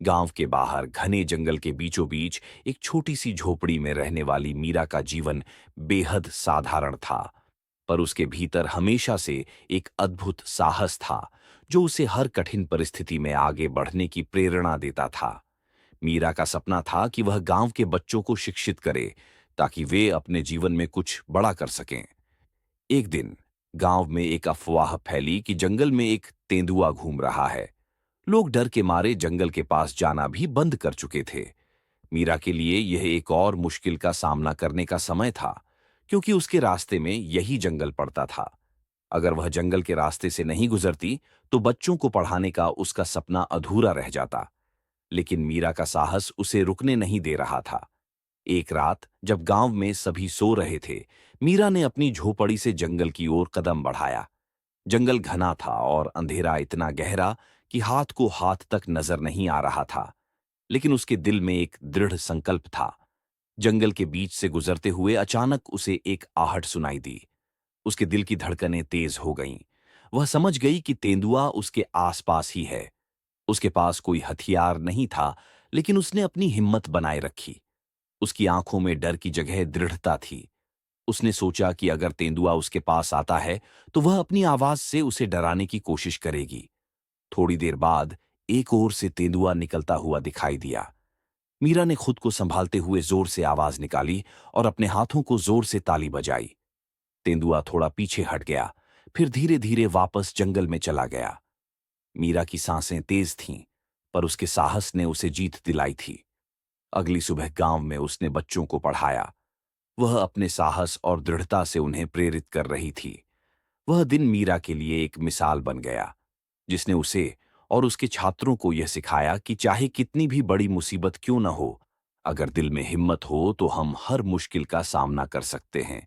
गांव के बाहर घने जंगल के बीचों बीच एक छोटी सी झोपड़ी में रहने वाली मीरा का जीवन बेहद साधारण था। पर उसके भीतर हमेशा से एक अद्भुत साहस था जो उसे हर कठिन परिस्थिति में आगे बढ़ने की प्रेरणा देता था। मीरा का सपना था कि वह गांव के बच्चों को शिक्षित करे ताकि वे अपने जीवन में कुछ बड़ा कर सकें। एक दिन गांव में एक अफवाह फैली कि जंगल में एक तेंदुआ घूम रहा है। लोग डर के मारे जंगल के पास जाना भी बंद कर चुके थे। मीरा के लिए यह एक और मुश्किल का सामना करने का समय था, क्योंकि उसके रास्ते में यही जंगल पड़ता था। अगर वह जंगल के रास्ते से नहीं गुजरती तो बच्चों को पढ़ाने का उसका सपना अधूरा रह जाता। लेकिन मीरा का साहस उसे रुकने नहीं दे रहा था। एक रात जब गांव में सभी सो रहे थे, मीरा ने अपनी झोपड़ी से जंगल की ओर कदम बढ़ाया। जंगल घना था और अंधेरा इतना गहरा कि हाथ को हाथ तक नजर नहीं आ रहा था। लेकिन उसके दिल में एक दृढ़ संकल्प था। जंगल के बीच से गुजरते हुए अचानक उसे एक आहट सुनाई दी। उसके दिल की धड़कनें तेज हो गईं। वह समझ गई कि तेंदुआ उसके आसपास ही है। उसके पास कोई हथियार नहीं था, लेकिन उसने अपनी हिम्मत बनाए रखी। उसकी आंखों में डर की जगह दृढ़ता थी। उसने सोचा कि अगर तेंदुआ उसके पास आता है तो वह अपनी आवाज से उसे डराने की कोशिश करेगी। थोड़ी देर बाद एक ओर से तेंदुआ निकलता हुआ दिखाई दिया। मीरा ने खुद को संभालते हुए जोर से आवाज निकाली और अपने हाथों को जोर से ताली बजाई। तेंदुआ थोड़ा पीछे हट गया, फिर धीरे धीरे वापस जंगल में चला गया। मीरा की सांसें तेज थीं, पर उसके साहस ने उसे जीत दिलाई थी। अगली सुबह गांव में उसने बच्चों को पढ़ाया। वह अपने साहस और दृढ़ता से उन्हें प्रेरित कर रही थी। वह दिन मीरा के लिए एक मिसाल बन गया, जिसने उसे और उसके छात्रों को यह सिखाया कि चाहे कितनी भी बड़ी मुसीबत क्यों न हो, अगर दिल में हिम्मत हो तो हम हर मुश्किल का सामना कर सकते हैं।